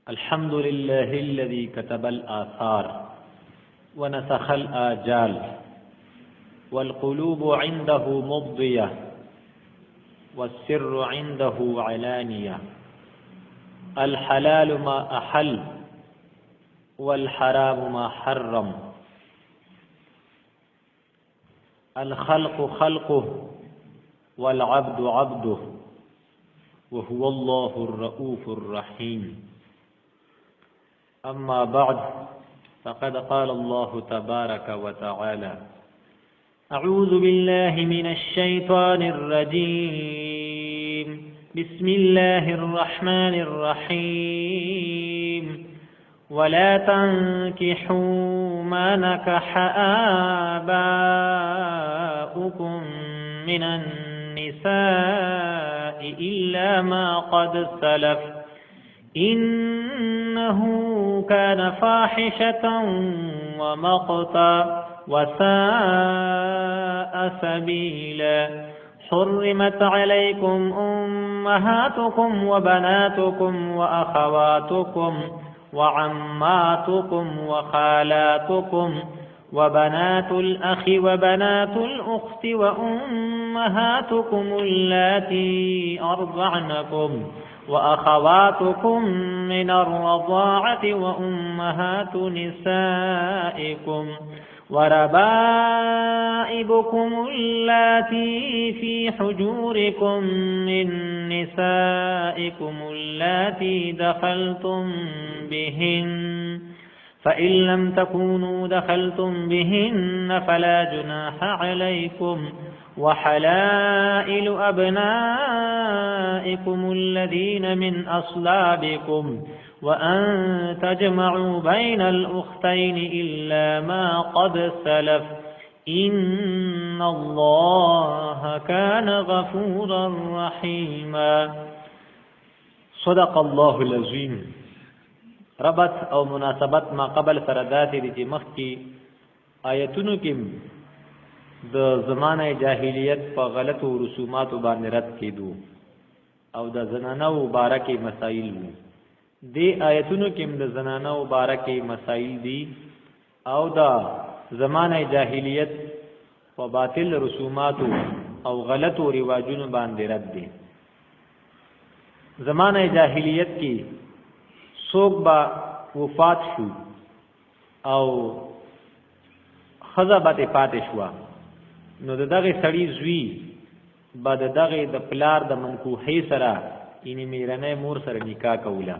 الحمد لله الذي كتب الآثار ونسخ الآجال والقلوب عنده مضية والسر عنده علانية. الحلال ما أحل والحرام ما حرم. الخلق خلقه والعبد عبده وهو الله الرؤوف الرحيم. أما بعد فقد قال الله تبارك وتعالى: أعوذ بالله من الشيطان الرجيم. بسم الله الرحمن الرحيم. ولا تنكحوا ما نكح آباؤكم من النساء إلا ما قد سلف إنه كان فاحشة ومقتا وساء سبيلا. حرمت عليكم أمهاتكم وبناتكم وأخواتكم وعماتكم وخالاتكم وبنات الأخ وبنات الأخت وأمهاتكم اللاتي أرضعنكم وأخواتكم من الرضاعة وأمهات نسائكم وربائبكم اللاتي في حجوركم من نسائكم اللاتي دخلتم بهن فإن لم تكونوا دخلتم بهن فلا جناح عليكم وحلائل أبنائكم الذين من أصلابكم وأن تجمعوا بين الأختين إلا ما قد سلف إن الله كان غفورا رحيما. صدق الله العظيم. ربط او مناسبت ما قبل سرداتی دی چې مخکې آیتونو کې د زمانه جاهلیت په غلطو رسوماتو باندې رد کېدو او د زنانو مبارکې مسائل وو. دې آیتونو کې د زنانو مبارکې مسائل دي او د زمانه جاهلیت په باطل رسوماتو او غلطو رواجونو باندې رد دي. زمانه جاهلیت کې څوک با وفات شو او خزه باندې پاتې شو نو دغه سړی زوی بعد دغه د پلار د منکوحې سره یې میرنه مور سره نکاح کوله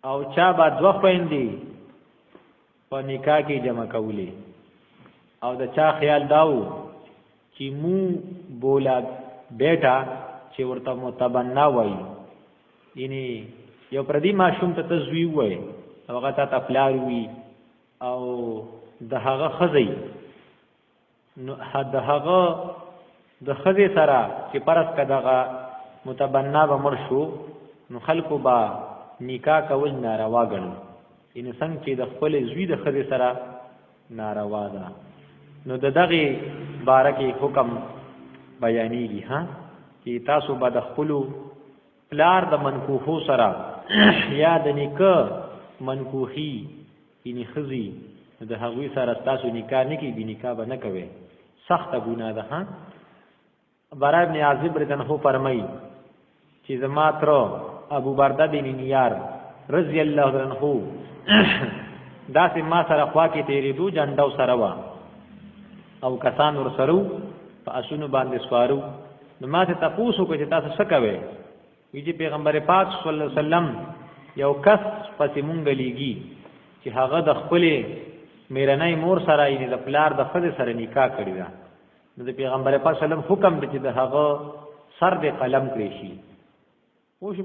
او چا با دوه خويندې په نکاح کې جمع کولې او د چا خیال داو چې مو بولا بیٹا چې ورته متبنا وای یعنی یو پردی ماشوم ته تزوی وای هغه ته تفلار وی او د هغه خزی نو د هغه د خزی سره چې پرس کداغه متبنا به مرشو نو خلکو با نکاح کول ناروا ګڼل ان څنګه چې د خپل زوی د خزی سره ناروا ده نو دغه بارکه حکم بیانېږي ها چې تاسو به د خپل پلار د منکوحو سره یا د نکاح منکوحي یعنی خزي د هغوی سره تاسو نکاح نه کی نکاح به نه کوي سخت ګناه ده ها. برا ابن عازب رضی الله عنه فرمایي چې زما تر ابو برده بن نیار رضی الله عنه داسې ما سره خوا کې تیرېدو جنډو سره وا او کسان ور سره په اسونو باندې سوارو نو ما ته تاسو کو چې تاسو څه کوي ویجی پیغمبر پاک صلی الله علیه وسلم یو کس پسې مونږ لیږي چې هغه د خپل میرنۍ مور سره یې د پلار د خځې سره نکاح کړی دا نو د پیغمبر پاک صلی الله علیه وسلم حکم دی چې د هغه سر د قلم کړی شي. خو شو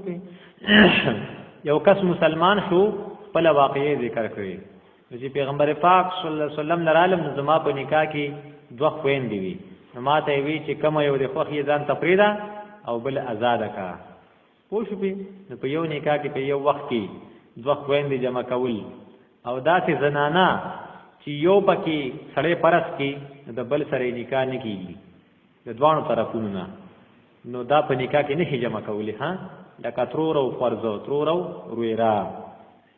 یو کس مسلمان شو په واقعي ذکر کړی چې پیغمبر پاک صلی الله علیه وسلم لرالم زما په نکاح کې دوه خويندې وي نو ماته وی چې کوم یو د خوخي ځان تفریدا او بل آزاد کا پوښ په یو نکاح کې په یو وخت کې دوه خويندې جمع کول او داسې زنانا چې یو پکې سړی پرس کې د بل سره نکاح نه کیږي د دوانو طرفونو نه نو دا په نکاح کې نه جمع کولی ها لکه ترور او فرزو ترور او رویرا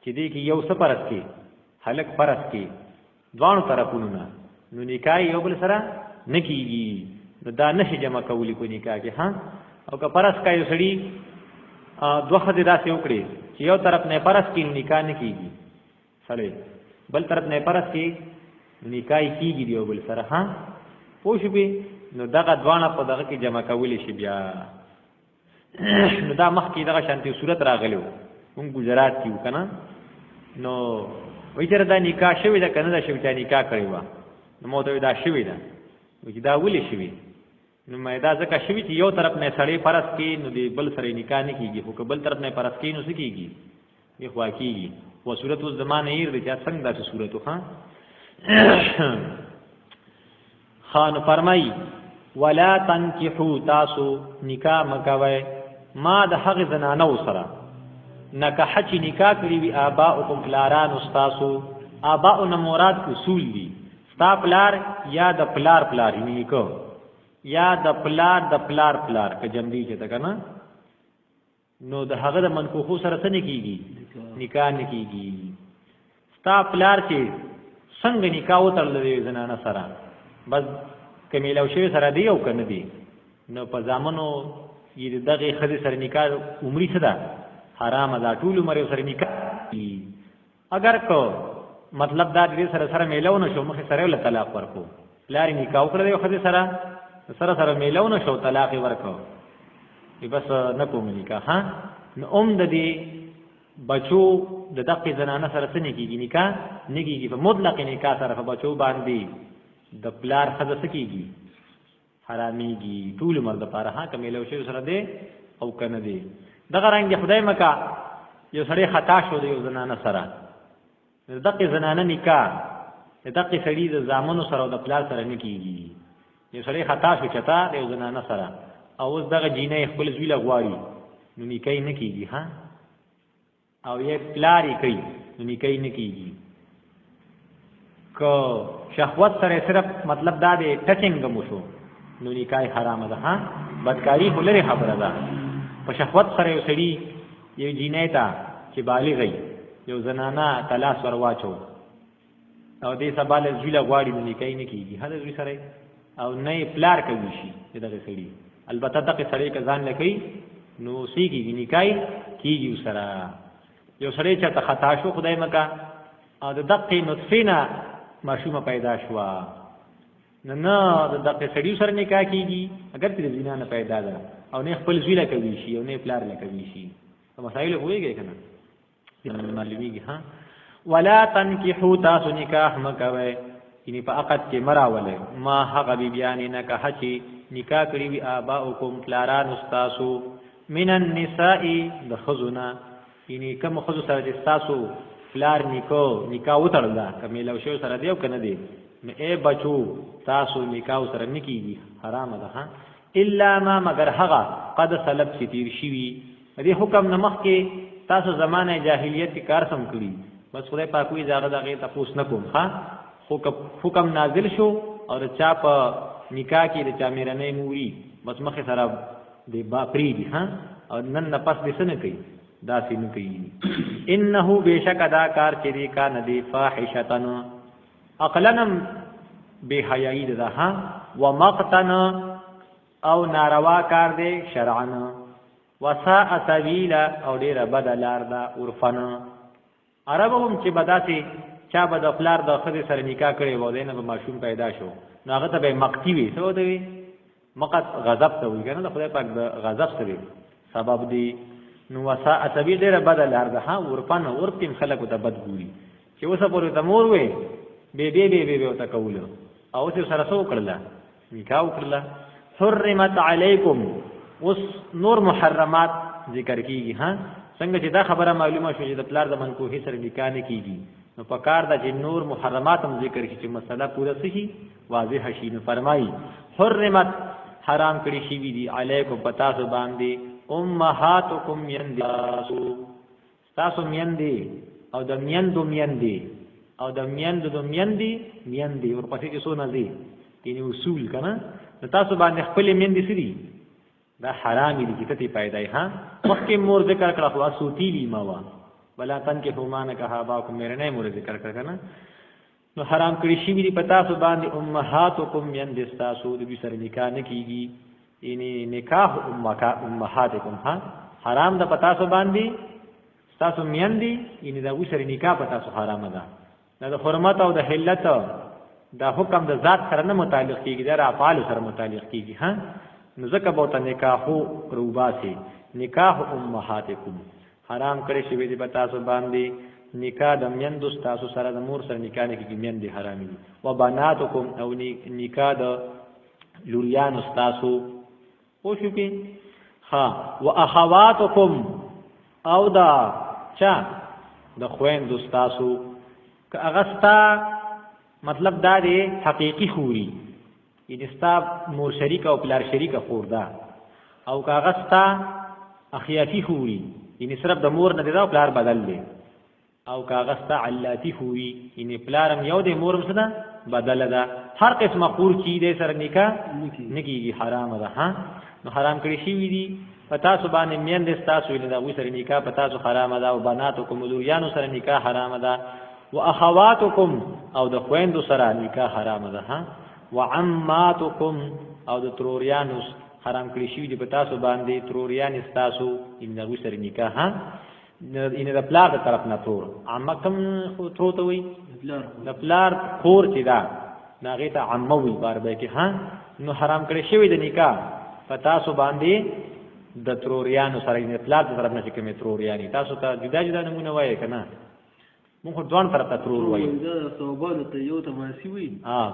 چې دې کې یو څه پرس کې هلک پرس کې دوانو طرفونو نه نو نکاح یو بل سره نکېږي نو دا نشي جمع کولی په نکاح کې ها او که پرس کایو سړي دوه خدای داسې وکړي چې یو طرف نه پرس کې نکاح نه کېږي سړی بل طرف نه پرس کې نکاح کېږي یو بل سره ها پوه شو به نو دغه دوانه په دغه کې جمع کولی شي بیا نو دا مخکې دغه شانتي صورت راغلو مونږ گجرات کې وکنه نو وای چې دا نکاح شوی دا کنه دا شوی چې نکاح کړی و نو مو ته دا شوی دا چې دا ولې شوی نو مې دا ځکه شوی چې یو طرف نه سړی فرض کې نو دی بل سره نکاح نه کیږي خو بل طرف نه فرض کې نو څه کیږي یو خوا کیږي و صورت اوس زمانه یې د چا څنګه دا صورت خو خان فرمای ولا تنكحوا تاسو نکاح مکوي ما د حق زنانو سره نکاح چې نکاح کړی وی آباؤکم پلاران استاسو آباؤ نه مراد اصول دي ستا پلار یا د پلار پلار نیکو یا د پلار پلار که جمدی چې تا کنه نو د هغه د منکوحو سره څه نه کیږي نکاح نه کیږي ستا پلار چې څنګه نکاح وتړل دی زنانه سره بس کمیلو شوی سره دی او کنه دی نو په ځامنو یې دغه خدي سره نکاح عمرې څه ده حرام ده ټول عمر سره نکاح اگر کو مطلب دا دې سره میلو نه شو مخه سره ول طلاق ورکو لاري نکاح کړو خدي سره میلو نه شو طلاق ورکو بس نه کوم نکاح ها نو د دې بچو د دقه زنانه سره څه نه کیږي نکاح نه کیږي په مطلق نکاح سره په بچو باندې د پلار خزه سکیږي حراميږي ټول مرد لپاره ها کمیلو شی سره دی او کنه دی دغه رنګ خدای مکا یو سړی خطا شو دی یو زنانه سره دغه زنانه نکاح دغه سړی د زامنو سره او د پلار سره نه کیږي یو سړی خطا شو چتا یو زنانه سره او اوس دغه جینې خپل زوی لغواړي نو نکاح نه کیږي ها او یې پلاری کوي نو نکاح نه کیږي کو شهوت سره صرف مطلب دا دی ټچینګ مو شو نو نکاح حرام ده ها بدکاری هلره خبره ده په شهوت سره یو سړي یو جینې تا چې بالغ وي یو زنانه تلاش ورواچو او دې سبا له زوی لغواړي نو نکاح نه کیږي هله زوی سره او نه پلار کوي شي دغه سړي البته دغه سړي کزان لکې نو سیږي نکاح کیږي سره یو سړی چې ته خطا شو خدای مکا او د دقه نطفینا ماشومه پیدا شو نه د دقه سړی سره نکاح کیږي اگر چې زنا نه پیدا ده او نه خپل زوی لکوي شي او نه پلار لکوي شي مسائل هویږي کنه معلومیږي ها ولا تنكحوا تاسو نکاح مکوي یعنی په عقد کې مراوله ما حق بیان نکاح چې نکاح کړی وی آباؤکم پلاران استاسو من النساء دخذنا یعنی کوم خذ سره چې تاسو پلار نکاح وتړل کمیلو شو سره دیو کنه دی نو اے بچو تاسو نکاح سره نکیږي حرام ده ها الا ما مگر هغه قد سلب چې تیر شي دې حکم نمخ کې تاسو زمانه جاهلیت کې کار سم کړی بس خدای پاک وی زاغه دغه تاسو نه کوم ها حکم نازل شو او چا په نکاح کې د چا میرنې موري بس مخه سره دی با پری دی ها او نن نه پس دې څه نه کوي دا سینو کوي انه بیشک ادا کار چې دی کا ندی فاحشتن اقلنم به حیائی ده ها ومقتن او ناروا کار دی شرعن وساء سبیلا او ډیر بدلار دا عرفن عربهم چې بداسي چا بد خپلار د خدای سره نکاح کړي و دینه به ماشوم پیدا شو نو هغه ته به مقتی وي څه وته وي مقت غضب ته وي کنه خدای پاک د غضب سره سبب دی نو وساء سبیل ډیر بدلار ده ها عرفن عرفین خلق ته بد ګوري چې وسه پورې ته مور وي به وته کول او چې سره سو کړل نکاح وکړل حرمت علیکم اوس نور محرمات ذکر کیږي ها څنګه چې دا خبره معلومه شو چې د پلار د منکوحي سره نکاح نه کیږي نو په کار د چې نور محرمات هم ذکر کیږي چې مسله پوره شي واضح شي نو فرمایي حرمت حرام کړی شي دي علیکم پتا سو باندې امهاتکم ینداسو تاسو میندې او د میندو میندې او د میندو میندې ورپسې چې سونه دي کینه اصول کنه تاسو باندې خپل میندې سړي دا حرام دي چې ته پیدا ها مخکې مور ذکر کړه خو اسوتیلی ما وا ولا تن کې فومان کها با کو مېر نه مور ذکر کړه کنه نو حرام کړی شی وی پتا سو باندې امهاتکم یندستاسو د سره نکاح نه کیږي یعنی نکاح امهاتکم ها حرام د پتا سو باندې تاسو میندي یعنی دا وسره نکاح پتا سو حرام ده دا حرمت او د حلت دا حکم د ذات سره نه متعلق کیږي دا افعال سره متعلق کیږي ها نو ځکه بوته نکاحو روباسي نکاح امهاتکم حرام کړی شی دی پتا سو باندې نکاح د میندو تاسو سره د مور سره نکاح نه کیږي میندې حرامي دي و بناتکم او نکاح د لوریان تاسو او شو کې ها و اخواتکم او دا چا د خويندو تاسو که اغستا مطلب دا دی حقیقی خوري یعنی ستا مور شریک او پلار شریک خوردا او که اغستا اخیاتی خوري یعنی صرف د مور نه دی دا پلار بدل دی او که اغستا علاتی خوري یعنی پلارم یو دی مورم صدا بدل ده هر قسم خور چی دی سره نکاح نکیږي حرام ده ها نو حرام کړی شی وی دی پتا سو باندې میند تاسو ویل دا وې سره نکاح پتا سو حرام ده او بناتکم ذریانو سره نکاح حرام ده واخواتکم او د خويندو سره نکاح حرام ده ها وعماتکم او د تروریانو حرام کړی شی دی پتا سو باندې تروریان تاسو ان دا وې سره نکاح ها ان د پلار د طرف نه تور عمکم خو ترو ته وي د پلار خور چې دا ناغه ته عموي بار به کې ها نو حرام کړی شی د نکاح پتا سو باندې د تروریانو سره د پلار د طرف نه چې کومه تروریانی تاسو ته جدا جدا نمونه وایي کنه مونږ دوان طرف ته ترور وایي دا صوبانه ته یو ته ماشي وي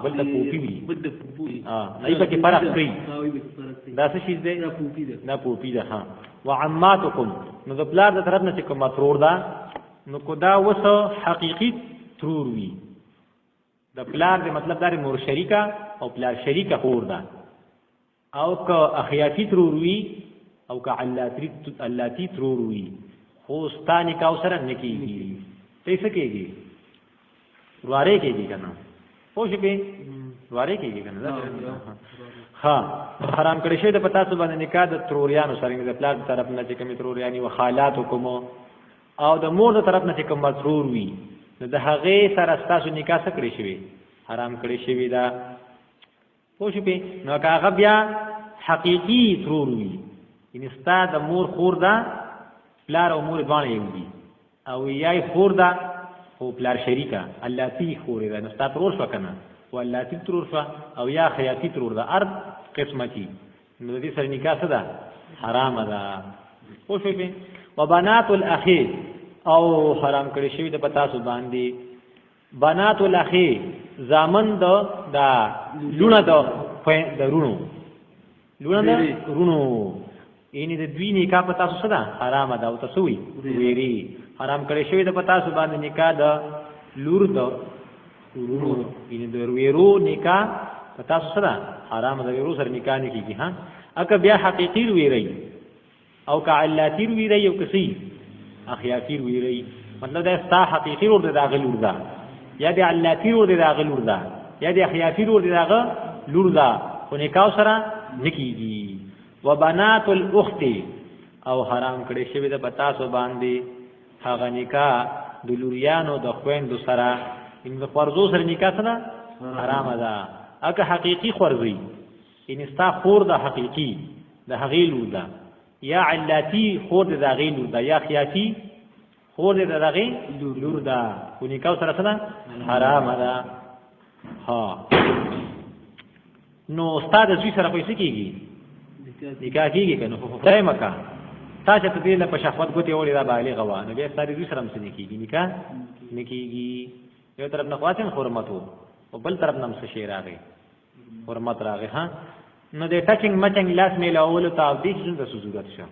بل ته پوپی وي بل ته پوپی نه په کې فرق کوي دا څه شي دی دا پوپی ده دا پوپی ده ها وعماتکم نو د پلار د طرف نه چې کومه ترور ده نو کو دا وسه حقيقي ترور وي د پلار د مطلب دار مور شریکا او پلار شریکا خور ده او که اخیاتی ترور وي او که علاتی ترور وي خو ستانی کا سره نکیږي پیسې کېږي واره کېږي کنه پوه شئ واره کېږي کنه ها حرام کړی شی د پتا سو باندې نکاح د تروریانو سره د پلار طرف نه چې کوم تروریانی او خالاتکم او د مور د طرف نه چې کوم ترور وي نو د هغه سره تاسو نکاح سره کړی شوی حرام کړی شوی دا پوه شئ نو هغه بیا حقيقي ترور وي ان استاد مور خور دا پلار او مور باندې یو دي او یای خور دا او پلار شریکا اللاتی خور دا نو استاد ترور شو کنه او اللاتی ترور شو او یا خیاتی ترور دا ارض قسمتی نو دې سره نکاح څه ده حرام ده او شو په وبنات الاخي او حرام کړی شوی د پتا سو باندې بنات الاخي زامن دا لونه د رونو لونه د رونو اینی د دوی نکاح پتا سو صدا حرام ده او تاسو ویری حرام کړی شوی د پتا سو باندې نکاح د لور د ورونو اینی د ویرو نکاح پتا سو صدا حرام ده ویرو سره نکاح نه کیږي ها اګه بیا حقيقي ویری او که علاتی ویری او کسي اخیاتی ویری مطلب دا ستا حقيقي ور د غلور ده یا د علاتی ور د غلور ده یا د اخیاتی ور د غلور ده خو نکاح سره نکیږي وبنات الاخت او حرام کړی شوی د پتا سو باندې هغه نکاح د لوریانو د خويندو سره ان د فرضو سره نکاح سره حرام ده اګه حقيقي خورزي ان استا خور د حقيقي د هغیلو ده یا علاتی خور د هغیلو ده یا خیاتی خور د هغیلو ده کو نکاح سره سره حرام ده ها نو استاد زوی سره پیسې کیږي نکاح کیږي کنه خو خدای مکا تا چې دې له په شهوت ګوتې وړي دا بالغ غوا نو بیا ستاري دوی سره هم سنې کیږي نکاح نکیږي یو طرف نه خواصن حرمت او بل طرف نه څه شی راغی حرمت راغی ها نو دې ټچینګ مچنګ لاس میلا اول ته او دې څه د ضرورت شه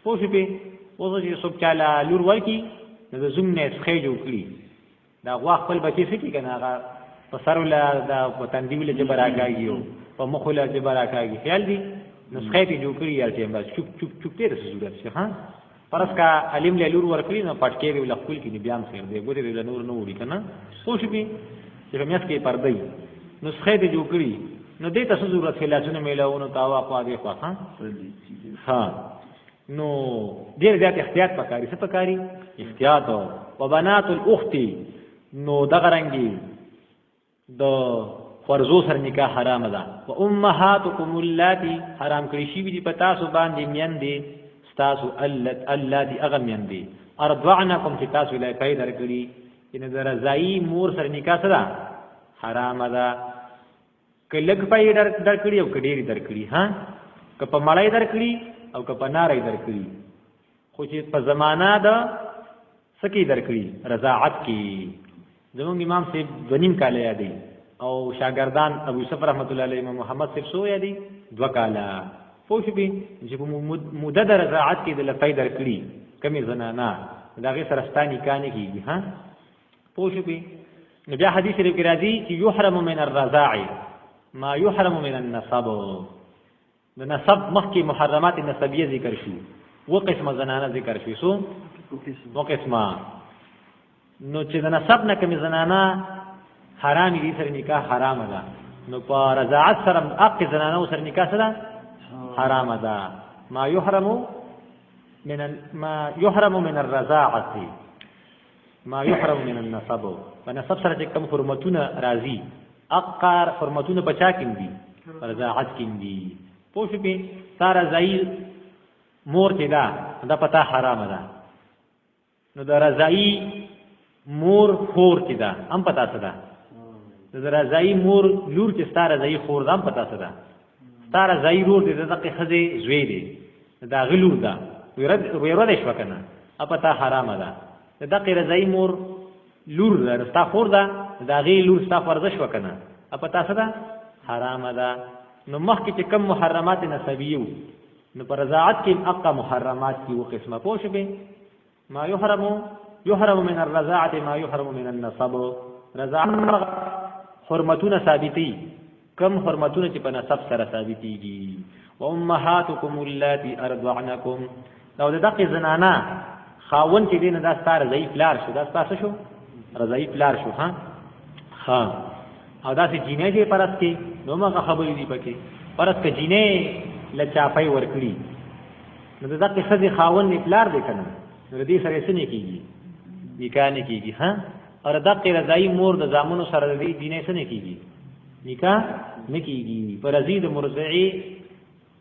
پوه شئ په اوسه چې څوک چاله لور ورکی نو د زوم نه څخه جوړ کړي دا غوا خپل بچی څه کی کنه هغه په سر ولا دا وطن دی ول جبر راکاږي په مخ له جبر راکاږي خیال دی نسخه ته جوړ کړی یا چې بس چوپ ته ضرورت شه ها پرس کا علم له لور ورکړي نو پټکې ویل خپل کې بیا هم خیر دی ګوره له نور نه وړي کنه خو شي چې میاس کې پردې نسخه ته جوړ کړی نو دې ته ضرورت کې لاسونه میلاونو تاوا خوا دې خوا ها نو ډېر زیات احتیاط پکاري څه پکاري احتیاط او بنات الاخت نو دغه رنګي د فرضو سره نکاح حرام ده او امهاتکم اللاتی حرام کړی شي دي پتا سو باندې میندې تاسو اللاتی اغمین دي ارضعنکم چې تاسو لای پیدا کړی ان درزای مور سره نکاح سره حرام ده کلګ پیدا کړی او کډيري در کړی ها ک په مړای در کړی او ک په نارای در کړی خو چې په زمانہ ده سکی در کړی رضاعت کی زموږ امام صاحب دنیم کاله یادي او شاګردان ابو یوسف رحمت الله علیه امام محمد صاحب سو یادي 2 کاله پوښ به چې په مدد رضاعت کې د لفای در کړی کمی زنانا دا غي سرستانی کانه کیږي ها پوښ به نو بیا حدیث شریف کې راځي چې یحرم من الرضاع ما یحرم من النسب د نسب مخکې محرمات نسبیه ذکر شو و قسم زنانه ذکر شو سو و قسمه نو چې د نسب نه کمی زنانه حرام دي سره نکاح حرام ده نو په رضاعت سره حق زنانه سره نکاح سره حرام ده ما يحرم من الرضاعه ما يحرم من النسب ونسب سره کوم حرمتونه راځي اقار حرمتونه بچا کیندي رضاعت کیندي پوښ به ساره زای مور کې دا پتا حرام ده نو د رضاعي مور خور کې دا هم پتا څه ده د رضاعي مور لور چې ستاره رضاعي خور دا هم پتا څه ده ستاره رضاعي لور دې دغه خزه زوی دی دا غلور ده ويرد شو کنه اپتا حرام ده دغه رضاعي مور لور رستا خور ده دا غي لور ستا فرض شو کنه اپتا څه ده حرام ده نو مخکې چې کم محرمات نسبیو نو پر رضاعت کې اقا محرمات کی و قسمه پوښ به ما يحرم من الرضاعه ما يحرم من النسب رضاعت حرمتونه ثابتي کم حرمتونه چې په نسب سره ثابتيږي و امهاتكم اللاتي ارضعنكم لو دغه زنانا خاون چې دین دا ستاره ضعیف لار شو دا ستاسو شو ضعیف لار شو ها او دا چې جینې دې پرس کې نو ما خبرې دي پکې پرس کې جینې لچاپای ورکړي نو دغه خزي خاون نفلار دې کنه نو دې سره څه نه کیږي نکاح نه کیږي ها اور دغه رضای مور د زامنو سره دې دینه څه نه کیږي نکاح نه کیږي پر رضید مرضعی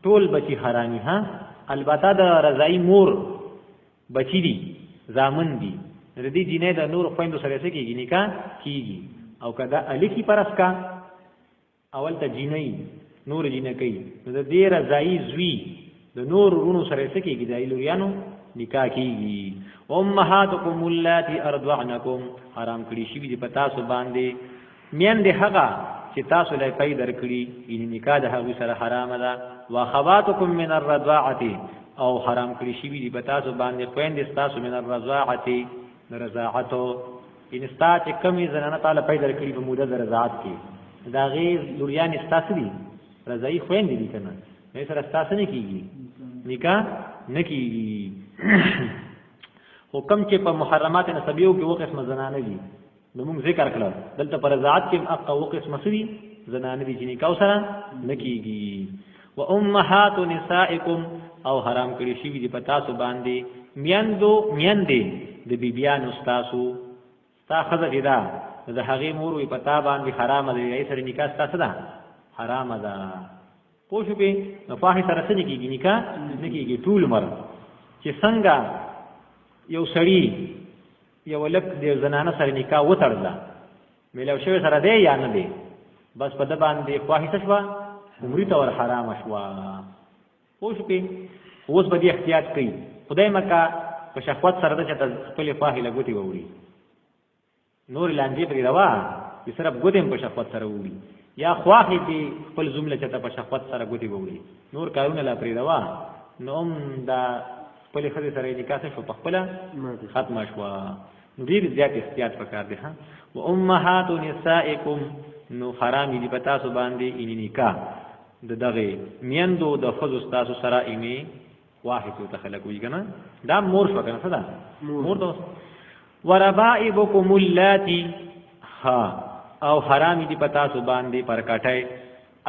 ټول بچی حرامي ها البته د رضای مور بچی دي زامن دي ردی دینه د نور خويندو سره څه کیږي نکاح کیږي او کدا الکی پرسکا اول ته جینې نور جینې کوي د دې رضای زوی د نور ورونو سره څه کیږي د ایلوریانو نکاح کیږي امهاتکم اللاتي ارضعنکم حرام کړی شي دي پتا سو باندې میان دې هغه چې تاسو لای پیدا درکړي ان نکاح د هغه سره حرام ده واخواتکم من الرضاعه او حرام کړی شي دي پتا سو باندې خويندې تاسو من الرضاعه رضاعتو ان ستا چې کمی زنانه تعالی پیدا کړی په موده د رضاعت کې دا غیر لوریان استاسو دي رضای خويندې دي کنه نه سره استاسو نه کیږي نکاح نه کیږي حکم چې په محرمات نسبیو کې وو قسم زنانه دي نو موږ ذکر کړل دلته پر رضاعت کې اقا وو قسم سری زنانه دي چې نکاح سره نه کیږي و امهات نسائکم او حرام کړی شي دي پتا سو باندې میندې د بیبيان استاسو تا خزه دا د هغه مور وي پتا باندې حرام دی ای سره نکاح تاسو ده حرام ده پوښ به نفاح سره څه کیږي نکاح نه کیږي ټول مر چې څنګه یو سړی یو لک د زنانه سره نکاح وتړل ملو شوی سره دی یا نه دی بس په د باندې خواهش شوا عمرې تور حرام شوا پوښ به اوس به احتیاط کوي خدای مکه په شهوت سره د چته خپل خواهی لګوتی ووري نور لانجی پرې روا چې صرف ګوتم په شهوت سره ووري یا خواهی په خپل جمله چته په شهوت سره ګوتی ووري نور کارونه لا پرې روا نوم دا خپل خدای سره نکاح شو په خپل ختم شو نو ډیر زیات احتیاط وکړ دي ها و امهات نسائکم نو حرام دي پتا سو باندې ان نکاح دغه میندو د خذ استاد سره ایمه واحد تخلق وی کنه دا مور شو کنه صدا مور دوست وربائبکم اللاتی ها او حرام دي پتا سو باندې پر کټای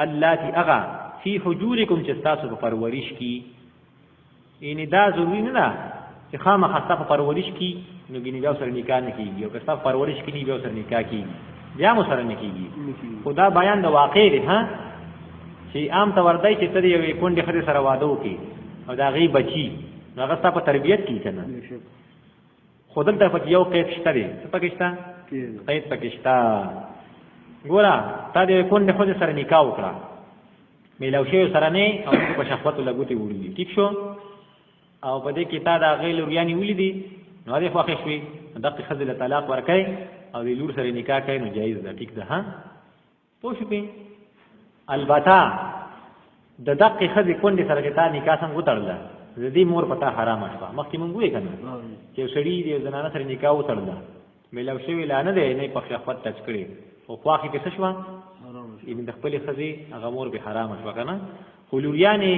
اللاتی اغا فی حجورکم چې تاسو په پرورش کی، یعنی دا ضروری نه ده چې خامخا تاسو په پرورش کی نو ګینه بیا سره نکاح نه کیږي، او که تاسو پرورش کی نه بیا سره نکاح کیږي، بیا مو سره نه کیږي. خدا بیان د واقع دی ها، چې عام تور دی چې ته یو کونډه خدای سره واده وکي او دا غي بچي هغه تاسو په تربيت کی کنه، خودل ته پکې یو قید شته دی، څه پکې شته؟ قید پکې شته. ګوره تا دې کونډه خدای سره نکاح وکړه، میلاو شی سره نه او په شخوت لګوتې وړي، ٹھیک شو؟ او په دې کې تا دا غي لورياني ولیدي نو هغه خوښ شوي، دغه خزل طلاق ورکړي او د لور سره نکاح کوي نو جایز ده، ٹھیک ده ها؟ پوه شئ؟ البته د دقه خزي کونډه سره چې تا نکاح څنګه وتړل د دې مور پتا حرام شوه، مخکې مونږ وې کنه چې سړی دې زنانه سره نکاح وتړل میلاو شوی لانه دی نه په شخوت ټچ کړي او خواخي کې څه شوه ان د خپل خزي هغه مور به حرام شوه کنه. خو لوریانې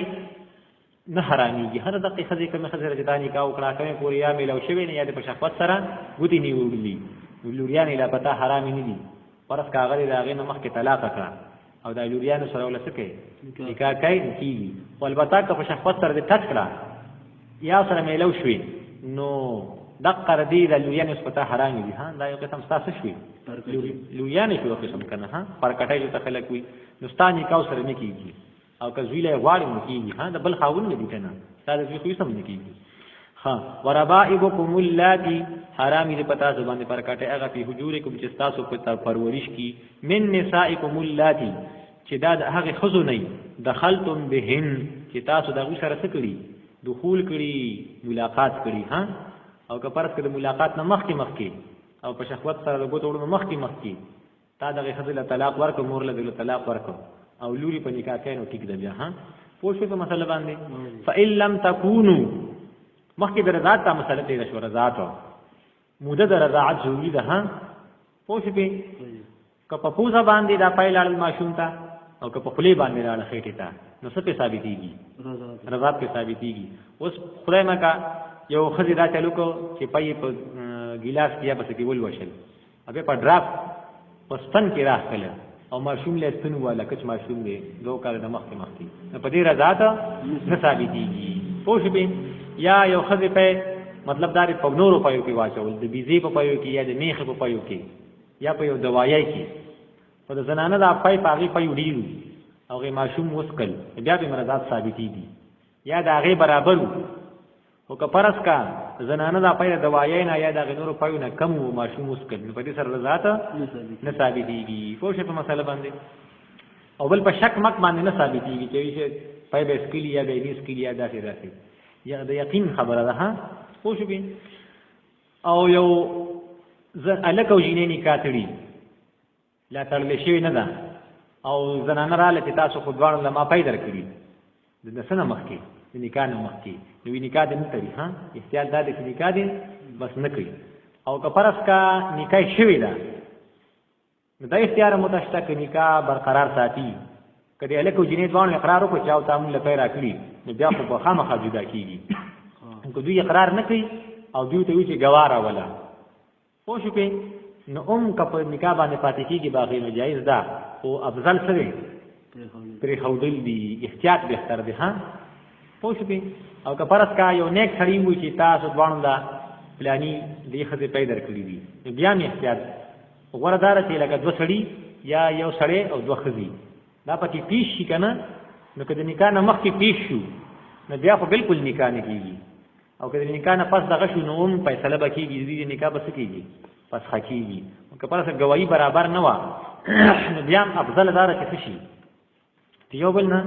نه حراميږي، هر دقه خزي کوم خزي رجدا نکاح وکړه کوي پوریا میلاو شوی نه یا د په شخوت سره ګوتی نیولې لوریانې لا پتا حرام نه دي، پرس کاغذ راغې نه مخکې طلاق کړه او د لوریانو سره ولسکه نکاح کوي کیږي، او البته که په شخوت سره د ټچ کړه یا سره میلاو شوی نو دقه ردی د لوریانو سپتا حرام دي ها، دا یو قسم تاسو شوی لوریانو شو قسم کنه ها، پر کټای ته خلک وي نو ستاني کاو سره نه کیږي، او که زویله غواړي نو کیږي ها، د بل خاون نه دي کنه ساده خو سم نه کیږي ها. وربائبکم اللاتی حرام دې پتا زبان پر کټه هغه په حجورکم چې تاسو په پرورش کی، من نسائکم اللاتی چې دا هغه خزو نه دخلتم بهن چې تاسو دغه سره سکړي دخول کړي ملاقات کړي ها، او که پرس کړه ملاقات نه مخکې او په شهوت سره لګوت وړو مخکې تا دغه خزل طلاق ورکو مور له طلاق ورکو او لوري په نکاح کینو ټیک دی بیا ها. پوه شو په مسله باندې؟ فإن لم تكونوا مخکې د رضاعت ته مسله تیر شو، رضاعت موده د رضاعت ضروری ده ها. پوه شو په که په پوزه باندې دا پایلال ماشوم ته او که په خلی باندې راړه خېټه ته نو څه په ثابتېږي؟ رضاعت په ثابتېږي. اوس خدای مکا یو خزي دا چلو کو چې پای په ګلاس کې یا بس کې ول وشل هغه په ډراپ پستن کې راخل او ماشوم له ستن والا کچ ماشوم دی دوه کال د مخکې په دې رضاعت نه ثابتېږي. پوه شو په یا یو خزي په مطلب دار په نورو پایو کې واچول د بيزي په پایو کې یا د میخ په پایو کې یا په یو دوايي کې په د زنانه د پای پاغي پایو ډیرو او غي ماشوم مسکل بیا به مرزات ثابتېږي یا د هغه برابر او که پرس کا زنانه د پای د دوايي نه یا د غنورو پایو نه کم ماشوم مسکل په دې سره رضاعت نه ثابتېږي. پوه شئ په مسله باندې؟ او بل په شک مک باندې نه ثابتېږي چې پای به سکلی یا به نیس کلی یا داسې یا د یقین خبره ده ها. پوه شو به او یو الک او جینې نکاح تړي لا تړل شي نه ده او زنانه را لته تاسو خو دوړل ما پای درکړي د سنه مخکي د نکاح نه مخکي نو نکاح دې نه تړي ها، احتیاط دا دې نکاح دې بس نه کوي. او که پرس کا نکاح شوی ده دا اختیار متشتک نکاح برقرار ساتي، کدی الک او جینې دوړل اقرار وکړي چاو تامل لپاره راکړي نو بیا خو په خامخا جدا کیږي. که دوی اقرار نه کوي او دوی ته وی چې گواره ولا پوه شو په نو کپ نکاح باندې پاتې کیږي باغې نو جایز ده او افضل سره پرې خودل دي، احتیاط بهتر ده ها. پوه شو په او که پرس کا یو نیک سړی وي چې تاسو دوانو دا پلاني دې خزه پیدا کړی دي بیا می احتیاط غوړدار چې لکه دو سړی یا یو سړی او دوه خزي دا پکې پیش شي کنه نو کله نکاح نه مخکې پیش شو نو بیا خو بالکل نکاح نه کیږي، او کله نکاح نه پس دغه شو نو فیصله بکیږي دې نکاح بس کیږي پس حقیقي. او که پرسه گواہی برابر نه و نو بیا افضل دار چې شي یو بل نه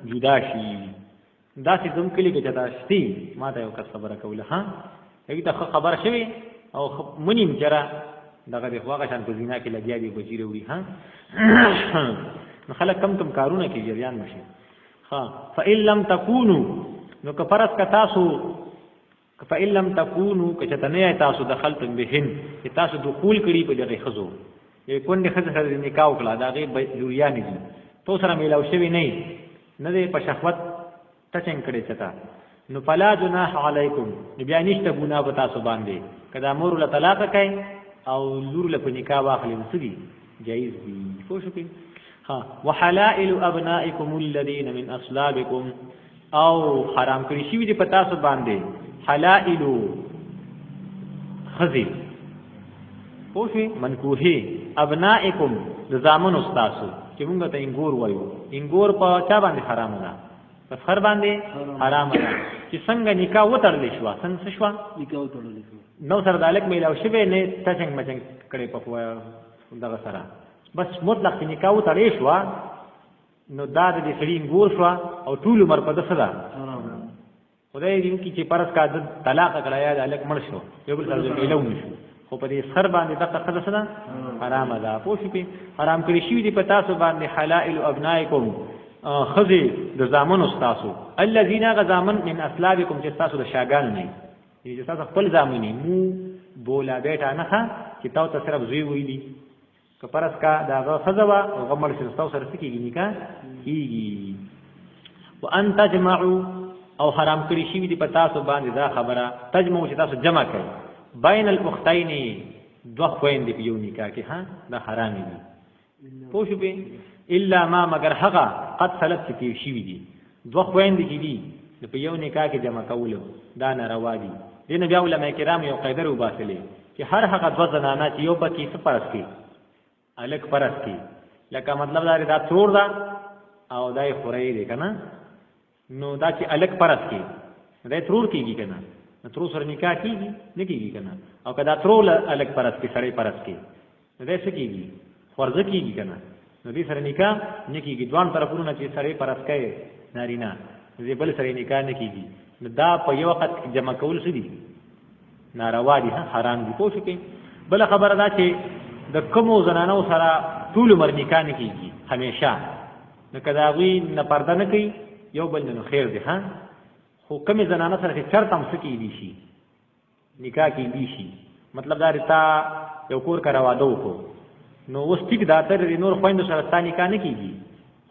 جدا شي. دا چې کوم کلی کې جدا شتي ما ته یو خبره کوله ها، هغه ته خبر شوی او منیم جرا دغه د خواغه شان په زینا کې لګیا دی بچی وروړي ها. نو خلک کم کارونه کې جریان مشي ها. فإن لم تكونوا نو که پرس کا تاسو فإن لم تكونوا کچتنه تاسو دخلتم بهن تاسو دخول کړي په دغه خزو یې کونډه خزه سره نکاح وکړه دا غي لوریان دي تو سره میلاو شوی نه دی په شهوت ټچنګ کړي چتا نو فلا جناح علیکم بیا نشته ګناه په تاسو باندې کدا مور له طلاق کوي او لور له په نکاح واخلي وسدي جایز دي. پوه شو ها وحلائل ابنائکم الذین من اصلابکم او حرام کړی شي دي پتا سو باندې حلائل خذی پوښي منکوهی ابنائکم د زامن استاسو چې موږ ته انګور وایو انګور په چا باندې حرام ده په خر باندې حرام ده چې څنګه نکاح وتړل شو څنګه شو نکاح وتړل شو نو سره دالک میلاو شوه نه تاسنګ مچنګ کړي په دغه سره بس مطلق نکاح وتړل شو نو دا د سړي انګور شو او ټول عمر په دسه ده خدای دې کی چې پرس کا طلاق کړه یا دالک مړ شو یو بل سره میلاو نشو خو په دې سر باندې دغه خدای سره حرام ده پوښی حرام کړی شي دي په تاسو باندې حلائل ابنائکم خذي د زامن استاسو الذين غزامن من اصلابكم چې تاسو د شاګان نه چې تاسو خپل زامنې مو بولا بیٹا نه چې تاسو صرف زوی ویلی که پرس کا دا خذوا او غمر چې تاسو سره کیږي نکاح کیږي وان تجمعوا او حرام کړی شي دي په تاسو باندې دا خبره تجمعوا چې تاسو جمع کړئ بین الاختین دو خويندې په یو نکاح کې ها دا حرام دي پوښ به الا ما مگر هغه قد سلف کې شي دي دو خويندې کې دي په یو نکاح کې جمع کول دا ناروا دي دین بیا علماء کرام یو قاعده رو باسلې چې هر هغه دو زنانه چې یو بکی سپارس کې الک پرس کې لکه مطلب دا څور دا او دای خوري دي کنه نو دا چې الک پرس کې دا څور کېږي کنه تر سره نکاح کیږي نه کیږي کنه او کدا ترول الګ پرس کې سړی پرس کې دې څه کیږي فرض کیږي کنه نو دې سره نکاح نه کیږي دوان طرفونه چې سړی پرس کوي نارینا دې بل سره نکاح نه کیږي دا په یو وخت جمع کول څه دي ناروا دي حرام دي پوه شئ بل خبره دا چې د کومو زنانو سره ټول عمر نکاح نه کیږي همیشه نو کدا غوی نه پرده نه کوي یو بل نو خیر دی ها خو کمی زنانه سره چې چرته هم سکی دي شي نکاح کې دي شي مطلب دا رتا یو کور کرا واده وکړو نو اوس ټیک دا تر نور خويند سره ستانه نکاح نه کیږي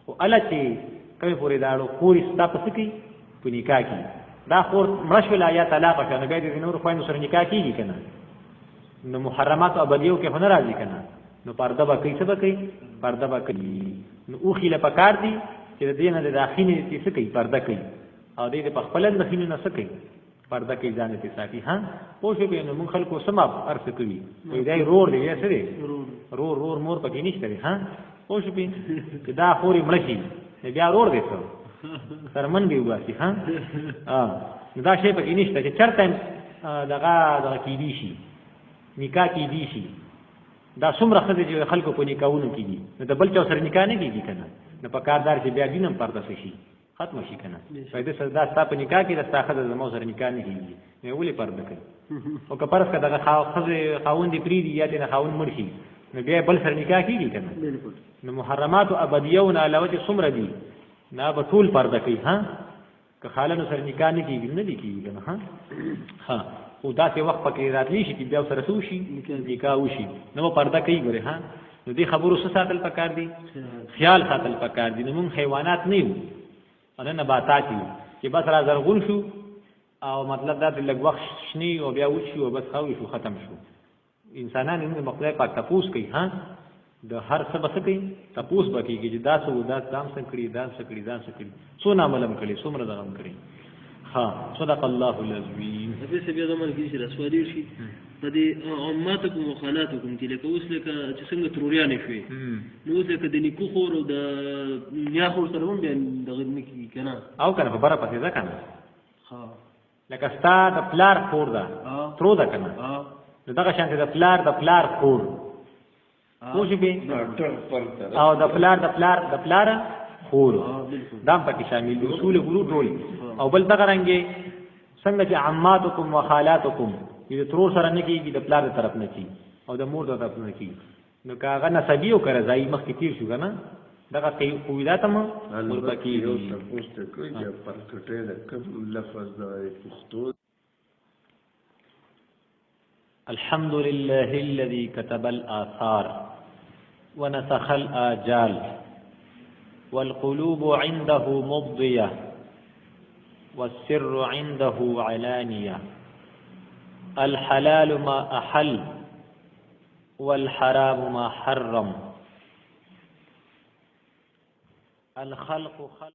خو الله چې کمی پورې داړو کوري ستا په سکی په نکاح کې دا خور مرشل یا طلاق کنه به دې نور خويند سره نکاح کیږي کنه نو محرمات ابدیو کې هنر راځي کنه نو پرده به کوي څه به کوي پرده به کوي نو او خيله پکار دي چې د دینه د داخلي څه کوي پرده کوي او دې په خپل دخینو نه سکی پرده کې ځان ته ساتي ها پوښې به نو مون خلکو سماب ارث کوي وای دای رور دی یا سره رور مور پکې نشته ها پوښې به دا خوري مړشي بیا رور دی څو سرمن دی واسي ها دا شی پکې نشته چې چرته دغه کې دی شي نکاح کې دی شي دا څومره خزه چې خلکو په نکاحونو کې دي نو د بل چا سره نکاح نه کیږي کنه نو په کاردار چې بیا دینم پرده شي ختم شي کنه فائدې سره دا ستا په نکاح کې د ستا خزه زمو سره نکاح نه کیږي نو ولې پرده کوي او که پرس کده خزه خاوند پری دی یا د خاوند مرشي نو بیا بل سره نکاح کیږي کنه نو محرمات ابدیون علاوه چې څومره دي نه به ټول پرده کوي ها که خالانو سره نکاح نه کیږي نه دي کیږي کنه ها او دا څه وخت پکې راتلی شي چې بیا سره سوشي نکاح وشي نو پرده کوي ګره ها نو دې خبرو څه ساتل پکار دي خیال ساتل پکار دي نو موږ حیوانات نه یو انا نباتات یو چې بس را زرغون شو او مطلب دا د لږ وخت شنی او بیا وشي او بس خو شو ختم شو انسانان موږ مخله پاک تپوس کوي ها د هر څه بس کوي تپوس بکیږي چې دا څه ودا دام څه کړی دام څه کړی دام څه کړی څو ناملم کړی څومره دغم کړی ها صدق الله العظیم دې څه بیا زمون کې چې رسوالي شي په دې اماتکم او خالاتکم کې لکه اوس لکه چې څنګه تروریان شوي نو اوس لکه د نیکو خور او د نیا خور سره هم بیا دغه نکی کنه او کنه خبره پاتې ده کنه ها لکه ستا د پلار خور ده ترو ده کنه نو دغه شانته د پلار خور خوشي به او د پلار خور دام پکې شامل دي اصول ګورو ټول او بل دغه رنګي څنګه چې عماتکم وخالاتکم دې ترور سره نه کیږي د پلار طرف نه کی او د مور طرف نه کی نو کاغه نسبیو کړه ځای مخ کې تیر شو کنه دغه کوي قویداتم ورپکې یو څه پوسټ کوي یا پرکټه د کوم لفظ د پښتو الحمد لله الذي كتب الآثار ونسخ الآجال والقلوب عنده مضية والسر عنده علانية الحلال ما أحل والحرام ما حرم الخلق خلق